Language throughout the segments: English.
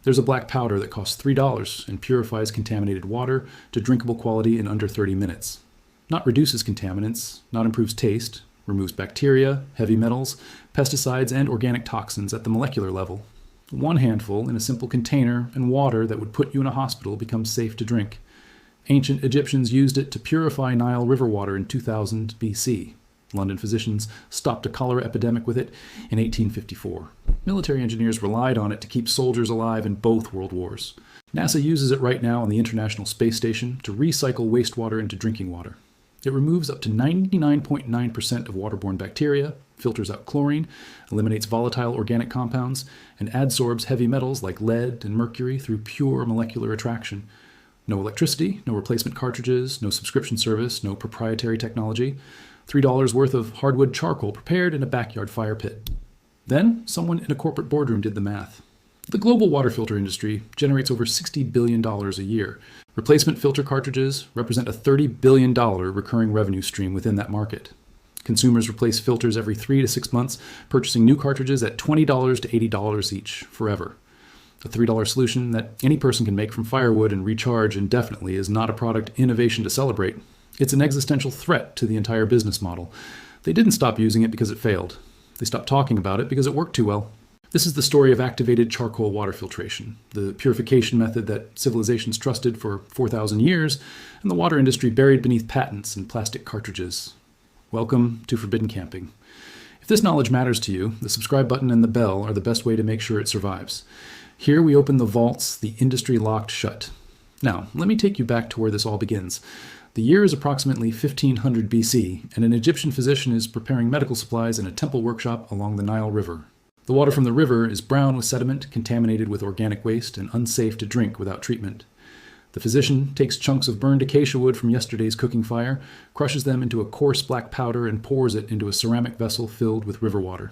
There's a black powder that costs $3 and purifies contaminated water to drinkable quality in under 30 minutes. Not reduces contaminants, not improves taste, removes bacteria, heavy metals, pesticides, and organic toxins at the molecular level. One handful in a simple container, and water that would put you in a hospital becomes safe to drink. Ancient Egyptians used it to purify Nile River water in 2000 BC. London physicians stopped a cholera epidemic with it in 1854. Military engineers relied on it to keep soldiers alive in both world wars. NASA uses it right now on the International Space Station to recycle wastewater into drinking water. It removes up to 99.9% of waterborne bacteria, filters out chlorine, eliminates volatile organic compounds, and adsorbs heavy metals like lead and mercury through pure molecular attraction. No electricity, no replacement cartridges, no subscription service, no proprietary technology. $3 worth of hardwood charcoal prepared in a backyard fire pit. Then, someone in a corporate boardroom did the math. The global water filter industry generates over $60 billion a year. Replacement filter cartridges represent a $30 billion recurring revenue stream within that market. Consumers replace filters every 3 to 6 months, purchasing new cartridges at $20 to $80 each, forever. A $3 solution that any person can make from firewood and recharge indefinitely is not a product innovation to celebrate. It's an existential threat to the entire business model. They didn't stop using it because it failed. They stopped talking about it because it worked too well. This is the story of activated charcoal water filtration, the purification method that civilizations trusted for 4,000 years, and the water industry buried beneath patents and plastic cartridges. Welcome to Forbidden Camping. If this knowledge matters to you, the subscribe button and the bell are the best way to make sure it survives. Here we open the vaults the industry locked shut. Now, let me take you back to where this all begins. The year is approximately 1500 BC, and an Egyptian physician is preparing medical supplies in a temple workshop along the Nile River. The water from the river is brown with sediment, contaminated with organic waste, and unsafe to drink without treatment. The physician takes chunks of burned acacia wood from yesterday's cooking fire, crushes them into a coarse black powder, and pours it into a ceramic vessel filled with river water.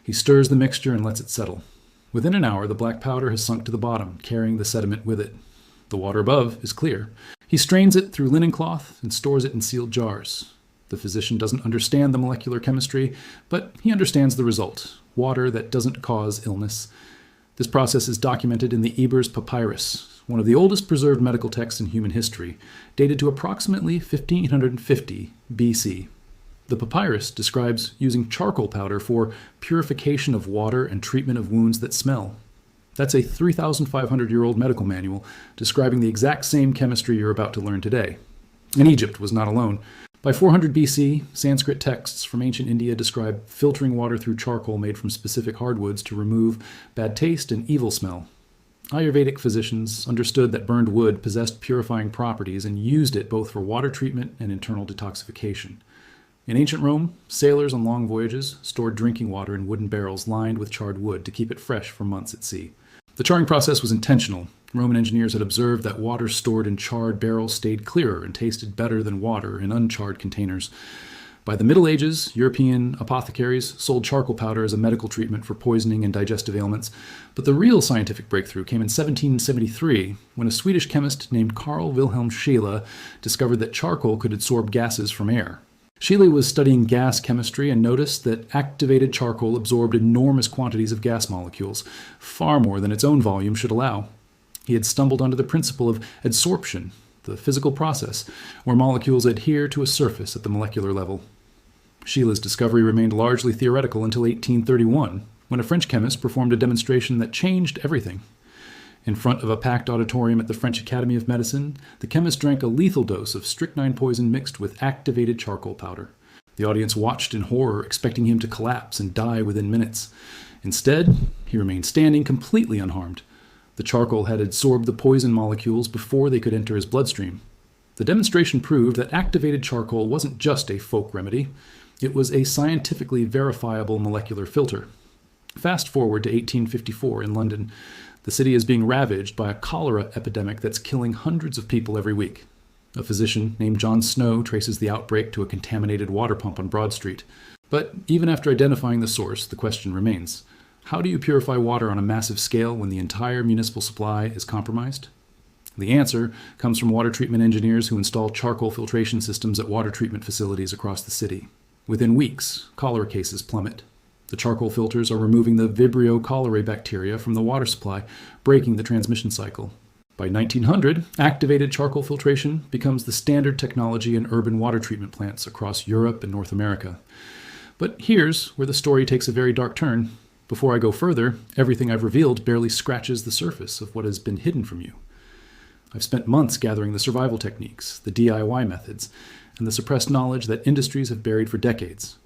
He stirs the mixture and lets it settle. Within an hour, the black powder has sunk to the bottom, carrying the sediment with it. The water above is clear. He strains it through linen cloth and stores it in sealed jars. The physician doesn't understand the molecular chemistry, but he understands the result: water that doesn't cause illness. This process is documented in the Ebers Papyrus, one of the oldest preserved medical texts in human history, dated to approximately 1550 BC. The papyrus describes using charcoal powder for purification of water and treatment of wounds that smell. That's a 3,500-year-old medical manual describing the exact same chemistry you're about to learn today. And Egypt was not alone. By 400 BC, Sanskrit texts from ancient India describe filtering water through charcoal made from specific hardwoods to remove bad taste and evil smell. Ayurvedic physicians understood that burned wood possessed purifying properties and used it both for water treatment and internal detoxification. In ancient Rome, sailors on long voyages stored drinking water in wooden barrels lined with charred wood to keep it fresh for months at sea. The charring process was intentional. Roman engineers had observed that water stored in charred barrels stayed clearer and tasted better than water in uncharred containers. By the Middle Ages, European apothecaries sold charcoal powder as a medical treatment for poisoning and digestive ailments, but the real scientific breakthrough came in 1773 when a Swedish chemist named Carl Wilhelm Scheele discovered that charcoal could absorb gases from air. Scheele was studying gas chemistry and noticed that activated charcoal absorbed enormous quantities of gas molecules, far more than its own volume should allow. He had stumbled onto the principle of adsorption, the physical process, where molecules adhere to a surface at the molecular level. Scheele's discovery remained largely theoretical until 1831, when a French chemist performed a demonstration that changed everything. In front of a packed auditorium at the French Academy of Medicine, the chemist drank a lethal dose of strychnine poison mixed with activated charcoal powder. The audience watched in horror, expecting him to collapse and die within minutes. Instead, he remained standing completely unharmed. The charcoal had absorbed the poison molecules before they could enter his bloodstream. The demonstration proved that activated charcoal wasn't just a folk remedy. It was a scientifically verifiable molecular filter. Fast forward to 1854 in London. The city is being ravaged by a cholera epidemic that's killing hundreds of people every week. A physician named John Snow traces the outbreak to a contaminated water pump on Broad Street. But even after identifying the source, the question remains: how do you purify water on a massive scale when the entire municipal supply is compromised? The answer comes from water treatment engineers who install charcoal filtration systems at water treatment facilities across the city. Within weeks, cholera cases plummet. The The charcoal filters are removing the Vibrio cholerae bacteria from the water supply, breaking the transmission cycle. By 1900, activated charcoal filtration becomes the standard technology in urban water treatment plants across Europe and North America. But here's where the story takes a very dark turn. Before I go further, everything I've revealed barely scratches the surface of what has been hidden from you. I've spent months gathering the survival techniques, the DIY methods, and the suppressed knowledge that industries have buried for decades.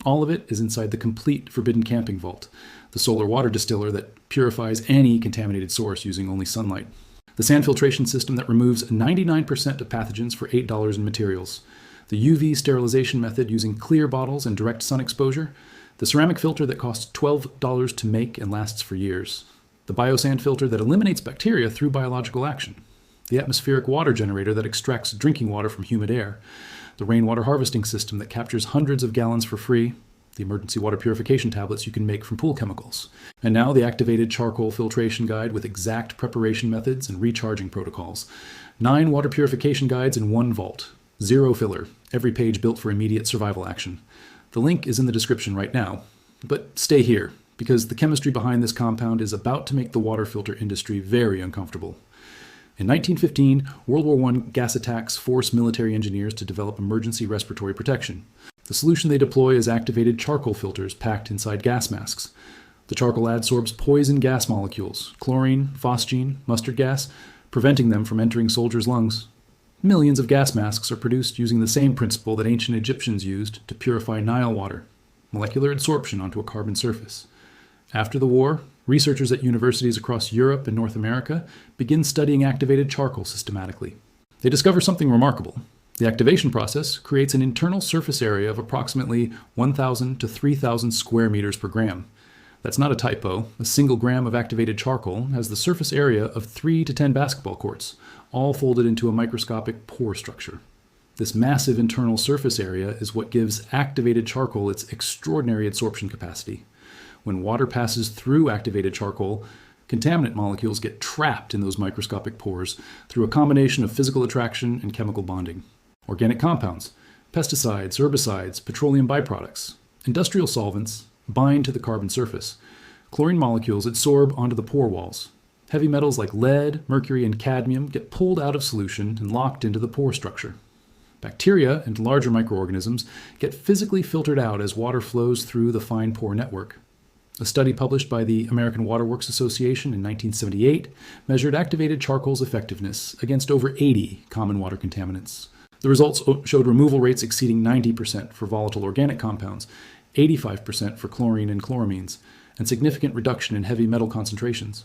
All of it is inside the complete forbidden camping vault, the solar water distiller that purifies any contaminated source using only sunlight. The sand filtration system that removes 99% of pathogens for $8 in materials. The UV sterilization method using clear bottles and direct sun exposure. The ceramic filter that costs $12 to make and lasts for years. The biosand filter that eliminates bacteria through biological action. The atmospheric water generator that extracts drinking water from humid air. The rainwater harvesting system that captures hundreds of gallons for free. The emergency water purification tablets you can make from pool chemicals. And now the activated charcoal filtration guide with exact preparation methods and recharging protocols. 9 water purification guides in 1 vault. 0 filler, every page built for immediate survival action. The link is in the description right now. But stay here, because the chemistry behind this compound is about to make the water filter industry very uncomfortable. In 1915, World War I gas attacks forced military engineers to develop emergency respiratory protection. The solution they deploy is activated charcoal filters packed inside gas masks. The charcoal adsorbs poison gas molecules, chlorine, phosgene, mustard gas, preventing them from entering soldiers' lungs. Millions of gas masks are produced using the same principle that ancient Egyptians used to purify Nile water, molecular adsorption onto a carbon surface. After the war, researchers at universities across Europe and North America begin studying activated charcoal systematically. They discover something remarkable. The activation process creates an internal surface area of approximately 1,000 to 3,000 square meters per gram. That's not a typo. A single gram of activated charcoal has the surface area of 3 to 10 basketball courts, all folded into a microscopic pore structure. This massive internal surface area is what gives activated charcoal its extraordinary adsorption capacity. When water passes through activated charcoal, contaminant molecules get trapped in those microscopic pores through a combination of physical attraction and chemical bonding. Organic compounds, pesticides, herbicides, petroleum byproducts, industrial solvents bind to the carbon surface. Chlorine molecules adsorb onto the pore walls. Heavy metals like lead, mercury, and cadmium get pulled out of solution and locked into the pore structure. Bacteria and larger microorganisms get physically filtered out as water flows through the fine pore network. A study published by the American Water Works Association in 1978 measured activated charcoal's effectiveness against over 80 common water contaminants. The results showed removal rates exceeding 90% for volatile organic compounds, 85% for chlorine and chloramines, and significant reduction in heavy metal concentrations.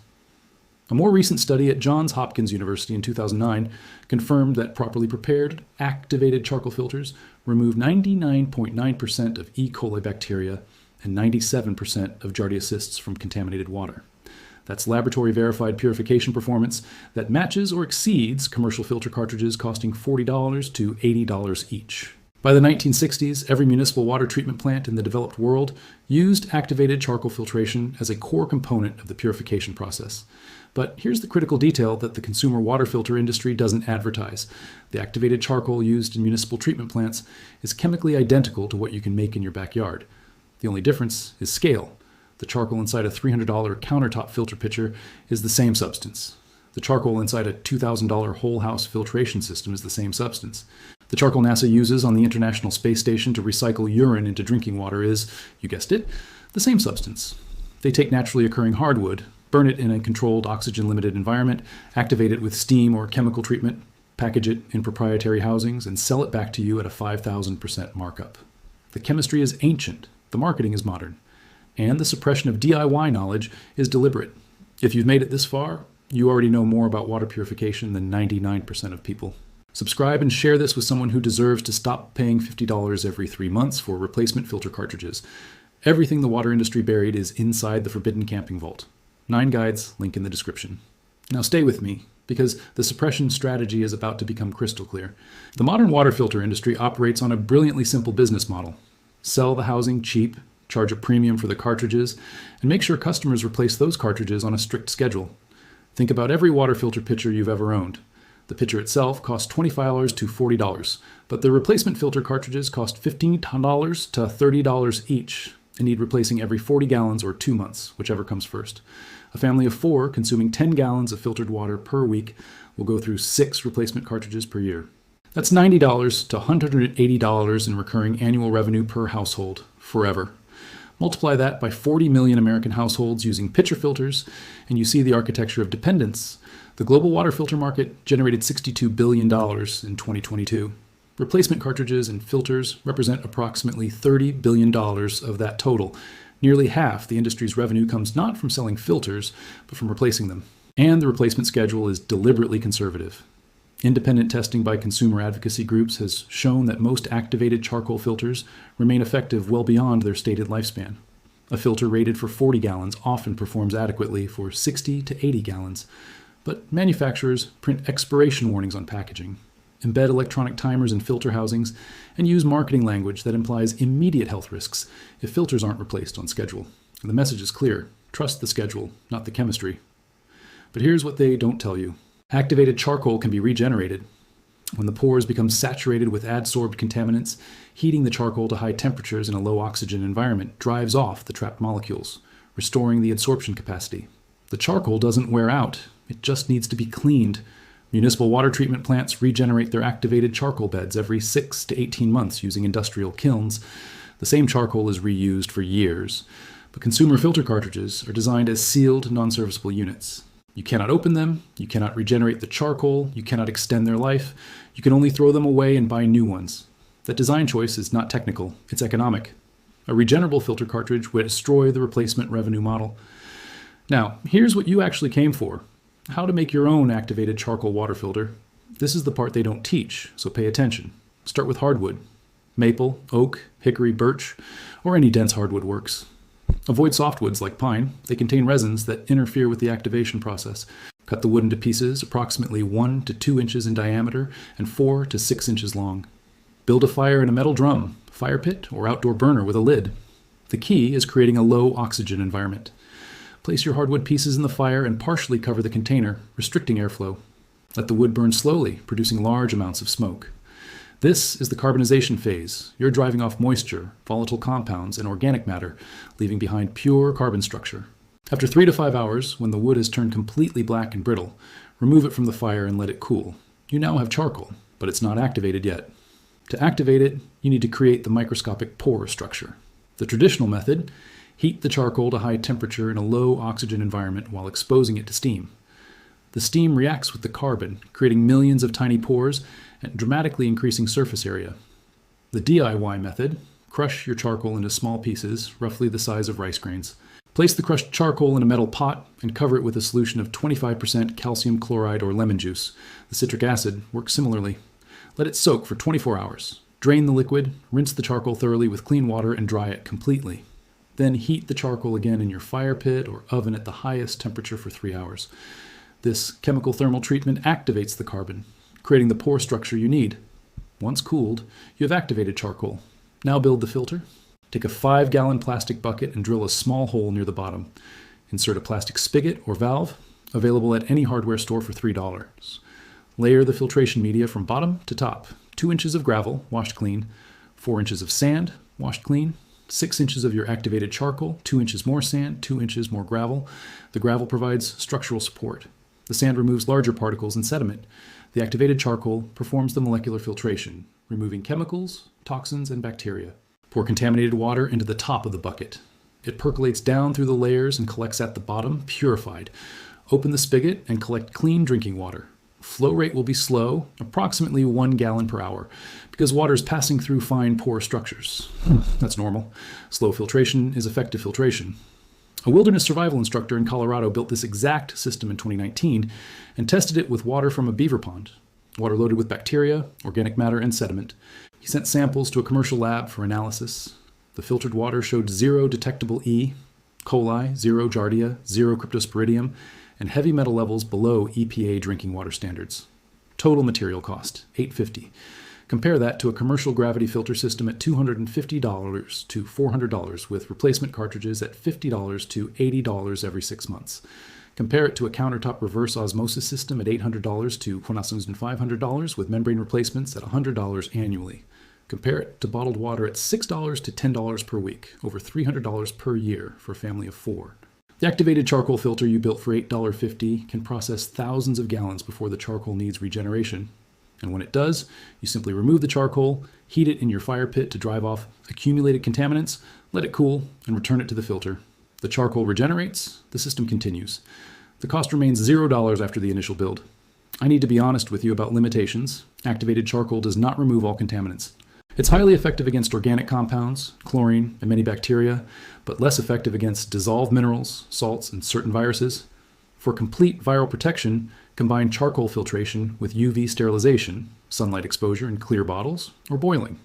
A more recent study at Johns Hopkins University in 2009 confirmed that properly prepared, activated charcoal filters remove 99.9% of E. coli bacteria and 97% of Giardia cysts from contaminated water. That's laboratory-verified purification performance that matches or exceeds commercial filter cartridges costing $40 to $80 each. By the 1960s, every municipal water treatment plant in the developed world used activated charcoal filtration as a core component of the purification process. But here's the critical detail that the consumer water filter industry doesn't advertise. The activated charcoal used in municipal treatment plants is chemically identical to what you can make in your backyard. The only difference is scale. The charcoal inside a $300 countertop filter pitcher is the same substance. The charcoal inside a $2,000 whole house filtration system is the same substance. The charcoal NASA uses on the International Space Station to recycle urine into drinking water is, you guessed it, the same substance. They take naturally occurring hardwood, burn it in a controlled oxygen-limited environment, activate it with steam or chemical treatment, package it in proprietary housings, and sell it back to you at a 5,000% markup. The chemistry is ancient, the marketing is modern, and the suppression of DIY knowledge is deliberate. If you've made it this far, you already know more about water purification than 99% of people. Subscribe and share this with someone who deserves to stop paying $50 every 3 months for replacement filter cartridges. Everything the water industry buried is inside the forbidden camping vault. 9 guides, link in the description. Now stay with me, because the suppression strategy is about to become crystal clear. The modern water filter industry operates on a brilliantly simple business model. Sell the housing cheap, charge a premium for the cartridges, and make sure customers replace those cartridges on a strict schedule. Think about every water filter pitcher you've ever owned. The pitcher itself costs $25 to $40, but the replacement filter cartridges cost $15 to $30 each. and need replacing every 40 gallons or 2 months, whichever comes first. A family of 4 consuming 10 gallons of filtered water per week will go through 6 replacement cartridges per year. That's $90 to $180 in recurring annual revenue per household, forever. Multiply that by 40 million American households using pitcher filters, and you see the architecture of dependence. The global water filter market generated $62 billion in 2022. Replacement cartridges and filters represent approximately $30 billion of that total. Nearly half the industry's revenue comes not from selling filters, but from replacing them. And the replacement schedule is deliberately conservative. Independent testing by consumer advocacy groups has shown that most activated charcoal filters remain effective well beyond their stated lifespan. A filter rated for 40 gallons often performs adequately for 60 to 80 gallons, but manufacturers print expiration warnings on packaging, embed electronic timers in filter housings, and use marketing language that implies immediate health risks if filters aren't replaced on schedule. And the message is clear: trust the schedule, not the chemistry. But here's what they don't tell you. Activated charcoal can be regenerated. When the pores become saturated with adsorbed contaminants, heating the charcoal to high temperatures in a low oxygen environment drives off the trapped molecules, restoring the adsorption capacity. The charcoal doesn't wear out, it just needs to be cleaned. Municipal water treatment plants regenerate their activated charcoal beds every 6 to 18 months using industrial kilns. The same charcoal is reused for years, but consumer filter cartridges are designed as sealed, non-serviceable units. You cannot open them, you cannot regenerate the charcoal, you cannot extend their life, you can only throw them away and buy new ones. That design choice is not technical, it's economic. A regenerable filter cartridge would destroy the replacement revenue model. Now, here's what you actually came for: how to make your own activated charcoal water filter. This is the part they don't teach, so pay attention. Start with hardwood. Maple, oak, hickory, birch, or any dense hardwood works. Avoid softwoods like pine. They contain resins that interfere with the activation process. Cut the wood into pieces approximately 1 to 2 inches in diameter and 4 to 6 inches long. Build a fire in a metal drum, fire pit, or outdoor burner with a lid. The key is creating a low oxygen environment. Place your hardwood pieces in the fire and partially cover the container, restricting airflow. Let the wood burn slowly, producing large amounts of smoke. This is the carbonization phase. You're driving off moisture, volatile compounds, and organic matter, leaving behind pure carbon structure. After 3 to 5 hours, when the wood has turned completely black and brittle, remove it from the fire and let it cool. You now have charcoal, but it's not activated yet. To activate it, you need to create the microscopic pore structure. The traditional method: heat the charcoal to high temperature in a low oxygen environment while exposing it to steam. The steam reacts with the carbon, creating millions of tiny pores and dramatically increasing surface area. The DIY method: crush your charcoal into small pieces, roughly the size of rice grains. Place the crushed charcoal in a metal pot and cover it with a solution of 25% calcium chloride or lemon juice. The citric acid works similarly. Let it soak for 24 hours. Drain the liquid, rinse the charcoal thoroughly with clean water, and dry it completely. Then heat the charcoal again in your fire pit or oven at the highest temperature for 3 hours. This chemical thermal treatment activates the carbon, creating the pore structure you need. Once cooled, you have activated charcoal. Now build the filter. Take a 5-gallon plastic bucket and drill a small hole near the bottom. Insert a plastic spigot or valve, available at any hardware store for $3. Layer the filtration media from bottom to top. 2 inches of gravel, washed clean. 4 inches of sand, washed clean. 6 inches of your activated charcoal, 2 inches more sand, 2 inches more gravel. The gravel provides structural support. The sand removes larger particles and sediment. The activated charcoal performs the molecular filtration, removing chemicals, toxins, and bacteria. Pour contaminated water into the top of the bucket. It percolates down through the layers and collects at the bottom, purified. Open the spigot and collect clean drinking water. Flow rate will be slow, approximately 1 gallon per hour, because water is passing through fine pore structures. That's normal. Slow filtration is effective filtration. A wilderness survival instructor in Colorado built this exact system in 2019 and tested it with water from a beaver pond, water loaded with bacteria, organic matter, and sediment. He sent samples to a commercial lab for analysis. The filtered water showed 0 detectable E. coli, 0 giardia, 0 cryptosporidium, and heavy metal levels below EPA drinking water standards. Total material cost, $850. Compare that to a commercial gravity filter system at $250 to $400, with replacement cartridges at $50 to $80 every 6 months. Compare it to a countertop reverse osmosis system at $800 to $1,500, with membrane replacements at $100 annually. Compare it to bottled water at $6 to $10 per week, over $300 per year for a family of 4. The activated charcoal filter you built for $8.50 can process thousands of gallons before the charcoal needs regeneration. And when it does, you simply remove the charcoal, heat it in your fire pit to drive off accumulated contaminants, let it cool, and return it to the filter. The charcoal regenerates, the system continues. The cost remains $0 after the initial build. I need to be honest with you about limitations. Activated charcoal does not remove all contaminants. It's highly effective against organic compounds, chlorine, and many bacteria, but less effective against dissolved minerals, salts, and certain viruses. For complete viral protection, combine charcoal filtration with UV sterilization, sunlight exposure in clear bottles, or boiling.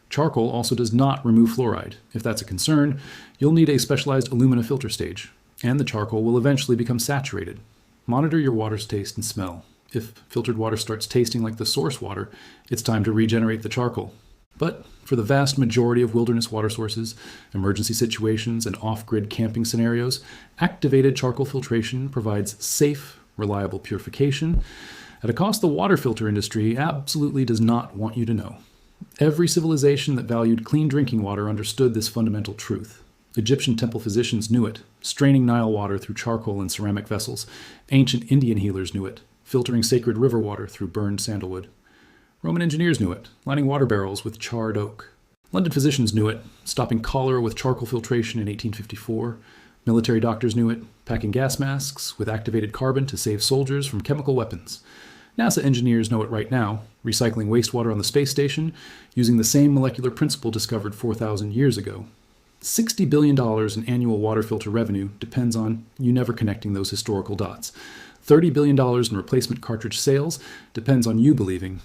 Charcoal also does not remove fluoride. If that's a concern, you'll need a specialized alumina filter stage, and the charcoal will eventually become saturated. Monitor your water's taste and smell. If filtered water starts tasting like the source water, it's time to regenerate the charcoal. But for the vast majority of wilderness water sources, emergency situations, and off-grid camping scenarios, activated charcoal filtration provides safe, reliable purification at a cost the water filter industry absolutely does not want you to know. Every civilization that valued clean drinking water understood this fundamental truth. Egyptian temple physicians knew it, straining Nile water through charcoal in ceramic vessels. Ancient Indian healers knew it, filtering sacred river water through burned sandalwood. Roman engineers knew it, lining water barrels with charred oak. London physicians knew it, stopping cholera with charcoal filtration in 1854. Military doctors knew it, packing gas masks with activated carbon to save soldiers from chemical weapons. NASA engineers know it right now, recycling wastewater on the space station using the same molecular principle discovered 4,000 years ago. $60 billion in annual water filter revenue depends on you never connecting those historical dots. $30 billion in replacement cartridge sales depends on you believing.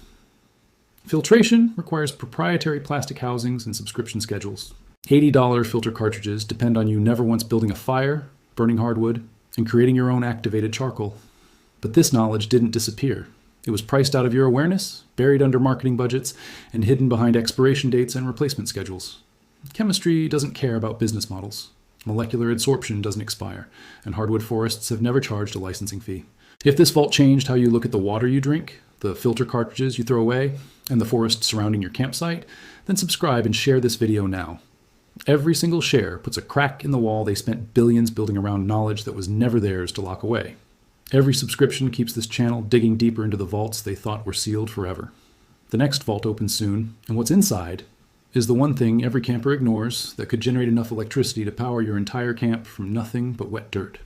Filtration requires proprietary plastic housings and subscription schedules. $80 filter cartridges depend on you never once building a fire, burning hardwood, and creating your own activated charcoal. But this knowledge didn't disappear. It was priced out of your awareness, buried under marketing budgets, and hidden behind expiration dates and replacement schedules. Chemistry doesn't care about business models. Molecular adsorption doesn't expire, and hardwood forests have never charged a licensing fee. If this vault changed how you look at the water you drink, the filter cartridges you throw away, and the forest surrounding your campsite, then subscribe and share this video now. Every single share puts a crack in the wall they spent billions building around knowledge that was never theirs to lock away. Every subscription keeps this channel digging deeper into the vaults they thought were sealed forever. The next vault opens soon, and what's inside is the one thing every camper ignores that could generate enough electricity to power your entire camp from nothing but wet dirt.